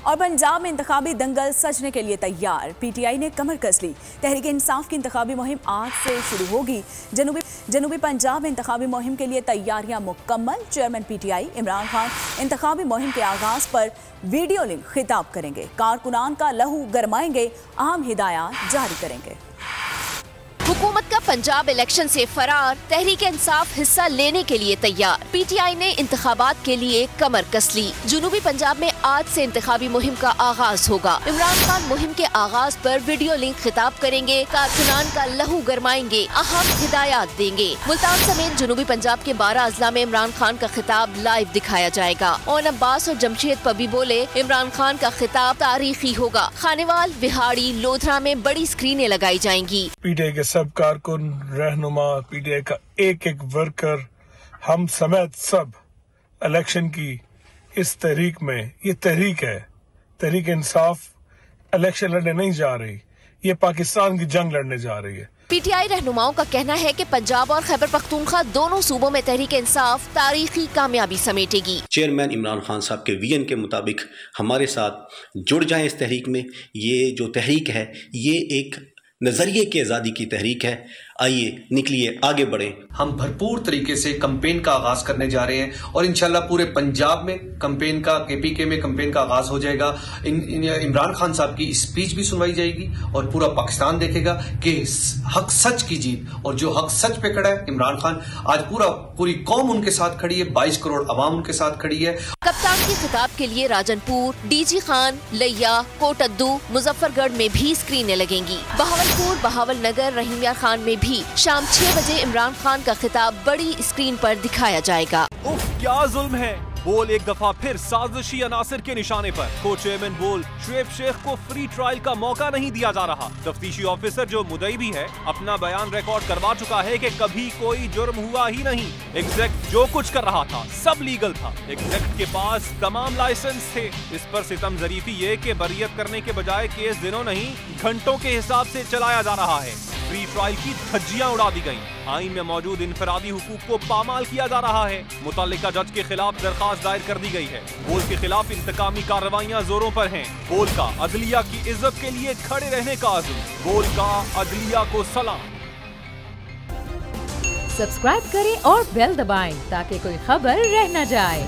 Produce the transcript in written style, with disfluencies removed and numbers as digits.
اور پنجاب میں انتخابی دنگل سجنے کے لیے تیار، پی ٹی آئی نے کمر کس لی۔ تحریک انصاف کی انتخابی مہم آج سے شروع ہوگی۔ جنوبی پنجاب میں انتخابی مہم کے لیے تیاریاں مکمل۔ Chairman P T I Imran Khan انتخابی مہم کے آغاز پر ویڈیو لنک خطاب کریں گے، کارکنان کا لہو گرمائیں گے، اہم ہدایات جاری کریں گے۔ حکومت کا پنجاب الیکشن سے فرار، تحریک انصاف حصہ لینے کے لیے تیار۔ پی ٹی آئی نے انتخابات کے لیے کمر کس لی۔ جنوبی پنجاب میں آج سے انتخابی مہم کا آغاز ہوگا۔ عمران خان مہم کے آغاز پر ویڈیو لنک خطاب کریں گے، کارکنان کا لہو گرمائیں گے، اہم ہدایات دیں گے۔ ملتان سمیت جنوبی پنجاب کے 12 اضلاع میں عمران خان کا خطاب لائیو دکھایا جائے گا۔ اون عباس اور جمشید پبی بولے، عمران خان کا خطاب تاریخی ہوگا۔ خانیوال، وہاڑی، لودھرا میں بڑی اسکرینیں لگائی جائیں گی۔ پی ٹی آئی کے سب کارکن، رہنما، پی ٹی آئی کا ایک ورکر، ہم سمیت سب الیکشن کی اس تحریک میں، یہ تحریک ہے، تحریک انصاف الیکشن لڑنے نہیں جا رہی، یہ پاکستان کی جنگ لڑنے جا رہی ہے۔ پی ٹی آئی رہنماؤں کا کہنا ہے کہ پنجاب اور خیبر پختونخوا دونوں صوبوں میں تحریک انصاف تاریخی کامیابی سمیٹے گی۔ چیئرمین عمران خان صاحب کے ویژن کے مطابق ہمارے ساتھ جڑ جائیں اس تحریک میں۔ یہ جو تحریک ہے یہ ایک نظریے کی آزادی کی تحریک ہے۔ آئیے نکلیے، آگے بڑھیں۔ ہم بھرپور طریقے سے کمپین کا آغاز کرنے جا رہے ہیں اور انشاءاللہ پورے پنجاب میں کمپین کا، کے پی کے میں کمپین کا آغاز ہو جائے گا۔ عمران خان صاحب کی اسپیچ بھی سنوائی جائے گی اور پورا پاکستان دیکھے گا کہ حق سچ کی جیت، اور جو حق سچ پہ کھڑا ہے عمران خان، آج پوری قوم ان کے ساتھ کھڑی ہے، 22 کروڑ عوام ان کے ساتھ کھڑی ہے۔ کپتان کے خطاب کے لیے راجن پور، ڈی جی خان، لیا، کوٹدو، مظفر گڑھ میں بھی اسکرینیں لگیں گی۔ بہاولپور، بہاول نگر، رحیم یار خان میں بھی شام 6 بجے عمران خان کا خطاب بڑی اسکرین پر دکھایا جائے گا۔ اف کیا ظلم ہے، بول ایک دفعہ پھر سازشی عناصر کے نشانے پر۔ کو چیئرمین بول شعیب شیخ کو فری ٹرائل کا موقع نہیں دیا جا رہا۔ تفتیشی آفیسر جو مدعی بھی ہے اپنا بیان ریکارڈ کروا چکا ہے کہ کبھی کوئی جرم ہوا ہی نہیں۔ ایگزیکٹ جو کچھ کر رہا تھا سب لیگل تھا، ایگزیکٹ کے پاس تمام لائسنس تھے۔ اس پر ستم ظریفی یہ کہ بریت کرنے کے بجائے کیس دنوں نہیں گھنٹوں کے حساب سے چلایا جا رہا ہے۔ فری ٹرائل کی دھجیاں اڑا دی گئیں۔ آئین میں موجود انفرادی حقوق کو پامال کیا جا رہا ہے۔ متعلقہ جج کے خلاف درخواست دائر کر دی گئی ہے۔ بول کے خلاف انتقامی کارروائیاں زوروں پر ہیں۔ بول کا عدلیہ کی عزت کے لیے کھڑے رہنے کا عزم۔ بول کا عدلیہ کو سلام۔ سبسکرائب کریں اور بیل دبائیں تاکہ کوئی خبر رہ نہ جائے۔